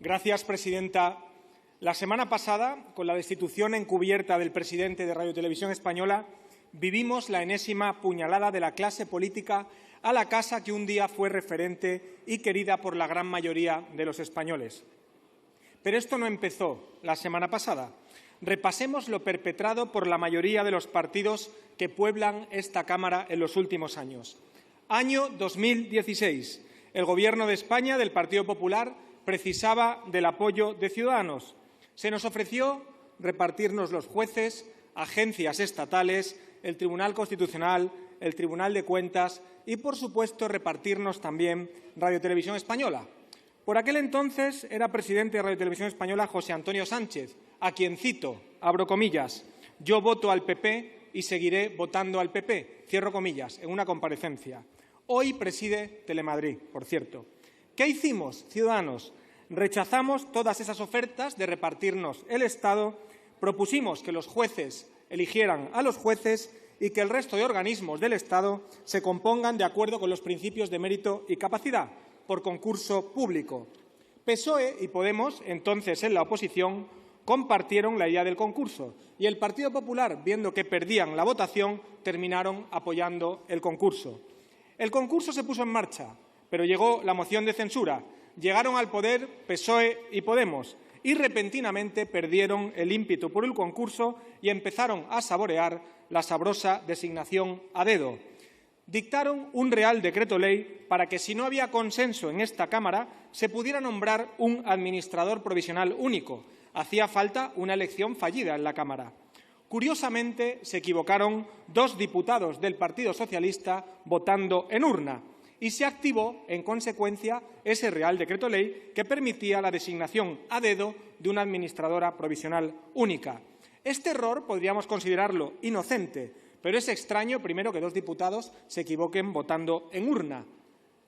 Gracias, presidenta. La semana pasada, con la destitución encubierta del presidente de Radio Televisión Española, vivimos la enésima puñalada de la clase política a la casa que un día fue referente y querida por la gran mayoría de los españoles. Pero esto no empezó la semana pasada. Repasemos lo perpetrado por la mayoría de los partidos que pueblan esta Cámara en los últimos años. Año 2016. El Gobierno de España, del Partido Popular, precisaba del apoyo de Ciudadanos. Se nos ofreció repartirnos los jueces, agencias estatales, el Tribunal Constitucional, el Tribunal de Cuentas y, por supuesto, repartirnos también Radio Televisión Española. Por aquel entonces era presidente de Radio Televisión Española José Antonio Sánchez, a quien cito, abro comillas, yo voto al PP y seguiré votando al PP, cierro comillas, en una comparecencia. Hoy preside Telemadrid, por cierto. ¿Qué hicimos, Ciudadanos? Rechazamos todas esas ofertas de repartirnos el Estado, propusimos que los jueces eligieran a los jueces y que el resto de organismos del Estado se compongan de acuerdo con los principios de mérito y capacidad, por concurso público. PSOE y Podemos, entonces en la oposición, compartieron la idea del concurso y el Partido Popular, viendo que perdían la votación, terminaron apoyando el concurso. El concurso se puso en marcha, pero llegó la moción de censura. Llegaron al poder PSOE y Podemos y repentinamente perdieron el ímpetu por el concurso y empezaron a saborear la sabrosa designación a dedo. Dictaron un Real Decreto Ley para que, si no había consenso en esta Cámara, se pudiera nombrar un administrador provisional único. Hacía falta una elección fallida en la Cámara. Curiosamente, se equivocaron 2 diputados del Partido Socialista votando en urna y se activó, en consecuencia, ese Real Decreto Ley que permitía la designación a dedo de una administradora provisional única. Este error podríamos considerarlo inocente, pero es extraño, primero, que 2 diputados se equivoquen votando en urna.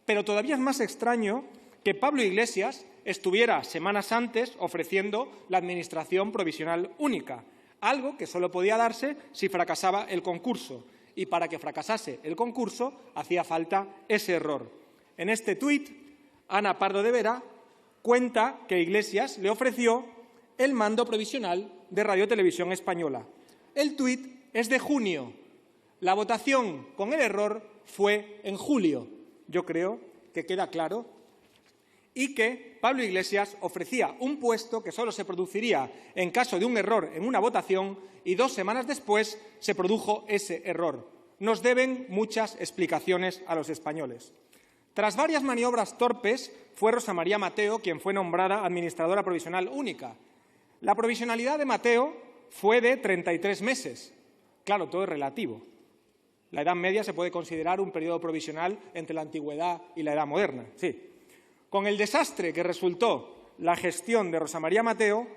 Pero todavía es más extraño que Pablo Iglesias estuviera semanas antes ofreciendo la administración provisional única, algo que solo podía darse si fracasaba el concurso. Y para que fracasase el concurso hacía falta ese error. En este tuit, Ana Pardo de Vera cuenta que Iglesias le ofreció el mando provisional de Radio Televisión Española. El tuit es de junio. La votación con el error fue en julio. Yo creo que queda claro. Y que Pablo Iglesias ofrecía un puesto que solo se produciría en caso de un error en una votación y 2 semanas después se produjo ese error. Nos deben muchas explicaciones a los españoles. Tras varias maniobras torpes, fue Rosa María Mateo quien fue nombrada administradora provisional única. La provisionalidad de Mateo fue de 33 meses. Claro, todo es relativo. La Edad Media se puede considerar un periodo provisional entre la antigüedad y la Edad Moderna, sí. Con el desastre que resultó la gestión de Rosa María Mateo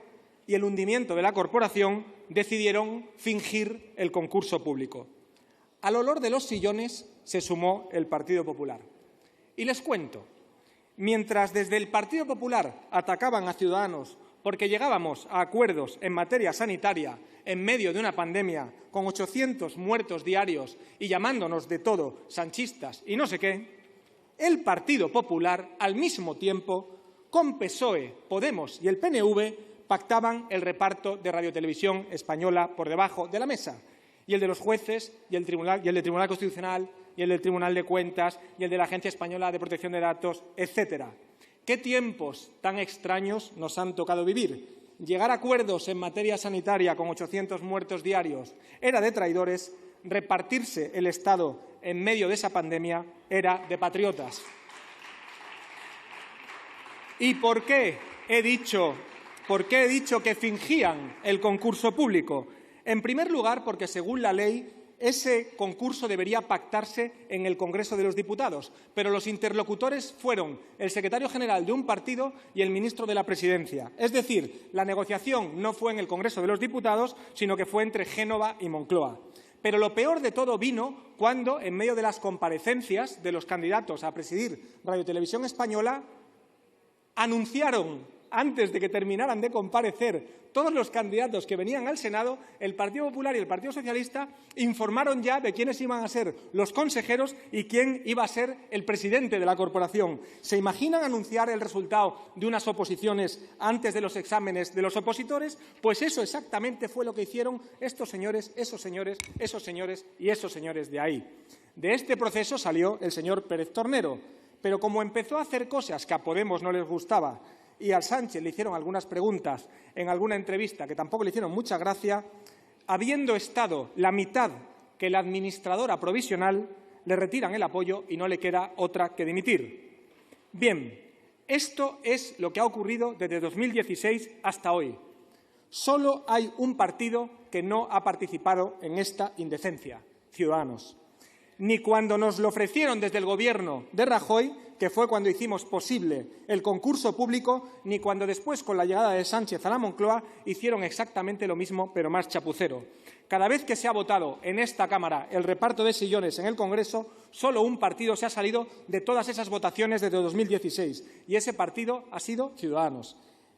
y el hundimiento de la corporación, decidieron fingir el concurso público. Al olor de los sillones se sumó el Partido Popular. Y les cuento, mientras desde el Partido Popular atacaban a Ciudadanos porque llegábamos a acuerdos en materia sanitaria en medio de una pandemia con 800 muertos diarios y llamándonos de todo sanchistas y no sé qué, el Partido Popular, al mismo tiempo, con PSOE, Podemos y el PNV, pactaban el reparto de Radio Televisión Española por debajo de la mesa, y el de los jueces, y el del Tribunal Constitucional, y el del Tribunal de Cuentas, y el de la Agencia Española de Protección de Datos, etcétera. ¿Qué tiempos tan extraños nos han tocado vivir? Llegar a acuerdos en materia sanitaria con 800 muertos diarios era de traidores, repartirse el Estado en medio de esa pandemia era de patriotas. ¿Y por qué he dicho que fingían el concurso público? En primer lugar, porque según la ley ese concurso debería pactarse en el Congreso de los Diputados, pero los interlocutores fueron el secretario general de un partido y el ministro de la Presidencia. Es decir, la negociación no fue en el Congreso de los Diputados, sino que fue entre Génova y Moncloa. Pero lo peor de todo vino cuando, en medio de las comparecencias de los candidatos a presidir Radio Televisión Española, anunciaron antes de que terminaran de comparecer todos los candidatos que venían al Senado, el Partido Popular y el Partido Socialista informaron ya de quiénes iban a ser los consejeros y quién iba a ser el presidente de la corporación. ¿Se imaginan anunciar el resultado de unas oposiciones antes de los exámenes de los opositores? Pues eso exactamente fue lo que hicieron estos señores, esos señores, esos señores y esos señores de ahí. De este proceso salió el señor Pérez Tornero, pero como empezó a hacer cosas que a Podemos no les gustaba y al Sánchez le hicieron algunas preguntas en alguna entrevista que tampoco le hicieron mucha gracia, habiendo estado la mitad que la administradora provisional, le retiran el apoyo y no le queda otra que dimitir. Bien, esto es lo que ha ocurrido desde 2016 hasta hoy. Solo hay un partido que no ha participado en esta indecencia: Ciudadanos. Ni cuando nos lo ofrecieron desde el Gobierno de Rajoy, que fue cuando hicimos posible el concurso público, ni cuando después, con la llegada de Sánchez a la Moncloa, hicieron exactamente lo mismo, pero más chapucero. Cada vez que se ha votado en esta Cámara el reparto de sillones en el Congreso, solo un partido se ha salido de todas esas votaciones desde 2016, y ese partido ha sido Ciudadanos.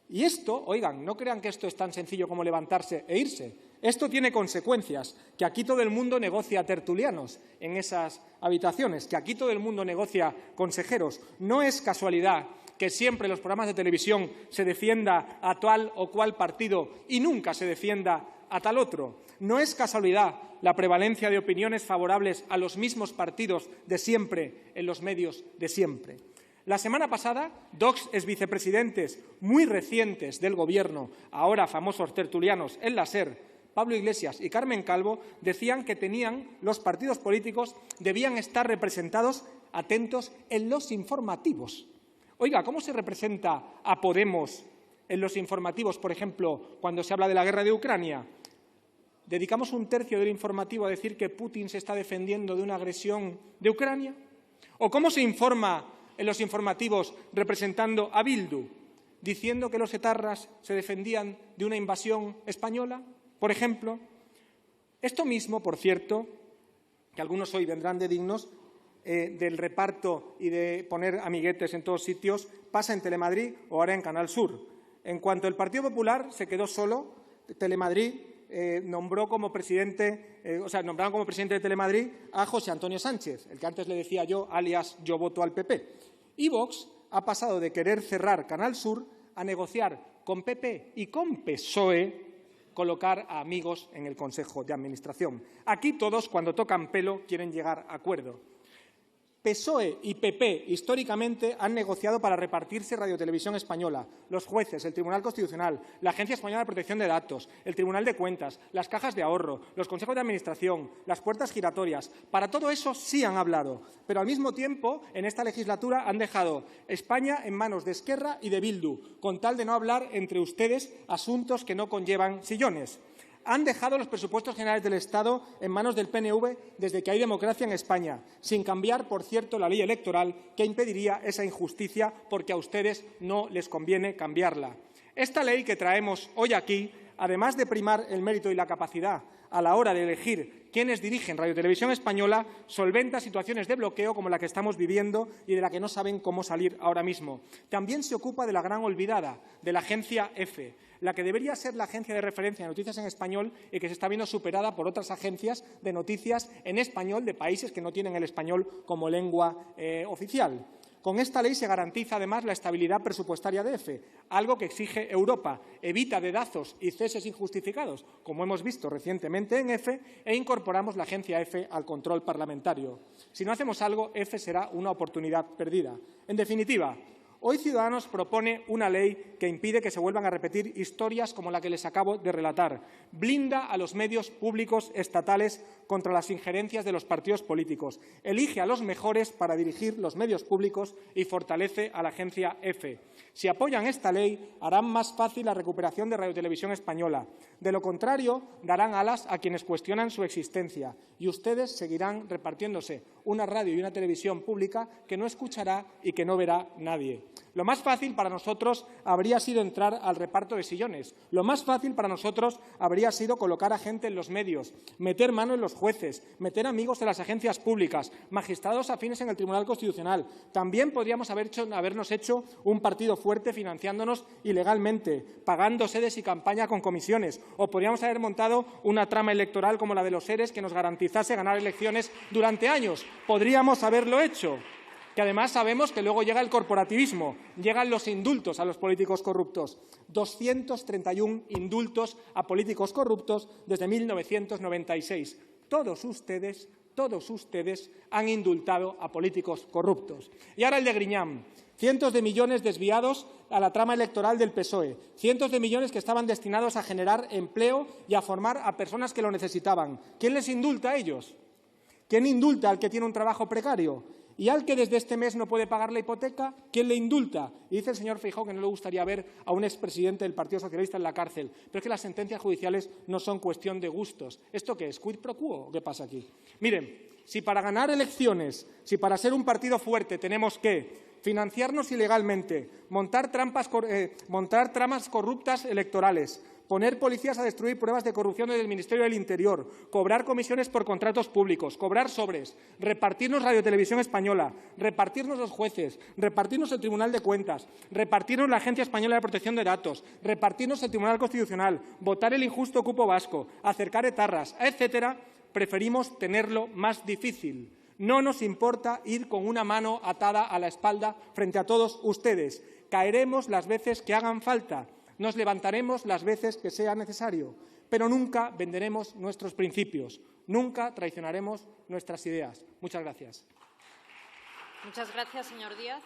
Y esto, oigan, no crean que esto es tan sencillo como levantarse e irse. Esto tiene consecuencias, que aquí todo el mundo negocia tertulianos en esas habitaciones, que aquí todo el mundo negocia consejeros. No es casualidad que siempre en los programas de televisión se defienda a tal o cual partido y nunca se defienda a tal otro. No es casualidad la prevalencia de opiniones favorables a los mismos partidos de siempre en los medios de siempre. La semana pasada, dos exvicepresidentes muy recientes del Gobierno, ahora famosos tertulianos en la SER, Pablo Iglesias y Carmen Calvo, decían que los partidos políticos debían estar representados, atentos, en los informativos. Oiga, ¿cómo se representa a Podemos en los informativos, por ejemplo, cuando se habla de la guerra de Ucrania? ¿Dedicamos un tercio del informativo a decir que Putin se está defendiendo de una agresión de Ucrania? ¿O cómo se informa en los informativos representando a Bildu, diciendo que los etarras se defendían de una invasión española, por ejemplo? Esto mismo, por cierto, que algunos hoy vendrán de dignos, del reparto y de poner amiguetes en todos sitios, pasa en Telemadrid o ahora en Canal Sur. En cuanto el Partido Popular se quedó solo, Telemadrid nombraron como presidente de Telemadrid a José Antonio Sánchez, el que antes le decía yo, alias yo voto al PP. Y Vox ha pasado de querer cerrar Canal Sur a negociar con PP y con PSOE colocar a amigos en el Consejo de Administración. Aquí todos, cuando tocan pelo, quieren llegar a acuerdo. PSOE y PP históricamente han negociado para repartirse Radio Televisión Española, los jueces, el Tribunal Constitucional, la Agencia Española de Protección de Datos, el Tribunal de Cuentas, las cajas de ahorro, los consejos de administración, las puertas giratorias. Para todo eso sí han hablado, pero al mismo tiempo en esta legislatura han dejado España en manos de Esquerra y de Bildu, con tal de no hablar entre ustedes asuntos que no conllevan sillones. Han dejado los presupuestos generales del Estado en manos del PNV desde que hay democracia en España, sin cambiar, por cierto, la ley electoral que impediría esa injusticia porque a ustedes no les conviene cambiarla. Esta ley que traemos hoy aquí, además de primar el mérito y la capacidad a la hora de elegir quiénes dirigen Radio Televisión Española, solventa situaciones de bloqueo como la que estamos viviendo y de la que no saben cómo salir ahora mismo. También se ocupa de la gran olvidada, de la agencia EFE, la que debería ser la agencia de referencia de noticias en español y que se está viendo superada por otras agencias de noticias en español de países que no tienen el español como lengua oficial. Con esta ley se garantiza, además, la estabilidad presupuestaria de EFE, algo que exige Europa, evita dedazos y ceses injustificados, como hemos visto recientemente en EFE, e incorporamos la agencia EFE al control parlamentario. Si no hacemos algo, EFE será una oportunidad perdida. En definitiva, hoy Ciudadanos propone una ley que impide que se vuelvan a repetir historias como la que les acabo de relatar. Blinda a los medios públicos estatales contra las injerencias de los partidos políticos. Elige a los mejores para dirigir los medios públicos y fortalece a la agencia EFE. Si apoyan esta ley, harán más fácil la recuperación de Radio Televisión Española. De lo contrario, darán alas a quienes cuestionan su existencia y ustedes seguirán repartiéndose una radio y una televisión pública que no escuchará y que no verá nadie. Lo más fácil para nosotros habría sido entrar al reparto de sillones. Lo más fácil para nosotros habría sido colocar a gente en los medios, meter mano en los jueces, meter amigos en las agencias públicas, magistrados afines en el Tribunal Constitucional. También podríamos habernos hecho un partido fuerte financiándonos ilegalmente, pagando sedes y campaña con comisiones, o podríamos haber montado una trama electoral como la de los ERES que nos garantizase ganar elecciones durante años. Podríamos haberlo hecho. Que además sabemos que luego llega el corporativismo, llegan los indultos a los políticos corruptos. 231 indultos a políticos corruptos desde 1996. Todos ustedes han indultado a políticos corruptos. Y ahora el de Griñán. Cientos de millones desviados a la trama electoral del PSOE. Cientos de millones que estaban destinados a generar empleo y a formar a personas que lo necesitaban. ¿Quién les indulta a ellos? ¿Quién indulta al que tiene un trabajo precario? ¿Y al que desde este mes no puede pagar la hipoteca? ¿Quién le indulta? Y dice el señor Feijóo que no le gustaría ver a un expresidente del Partido Socialista en la cárcel. Pero es que las sentencias judiciales no son cuestión de gustos. ¿Esto qué es? ¿Quid pro quo? ¿Qué pasa aquí? Miren, si para ganar elecciones, si para ser un partido fuerte tenemos que financiarnos ilegalmente, montar tramas corruptas electorales, poner policías a destruir pruebas de corrupción desde el Ministerio del Interior, cobrar comisiones por contratos públicos, cobrar sobres, repartirnos Radio Televisión Española, repartirnos los jueces, repartirnos el Tribunal de Cuentas, repartirnos la Agencia Española de Protección de Datos, repartirnos el Tribunal Constitucional, votar el injusto cupo vasco, acercar etarras, etcétera, preferimos tenerlo más difícil. No nos importa ir con una mano atada a la espalda frente a todos ustedes. Caeremos las veces que hagan falta. Nos levantaremos las veces que sea necesario, pero nunca venderemos nuestros principios, nunca traicionaremos nuestras ideas. Muchas gracias. Muchas gracias, señor Díaz.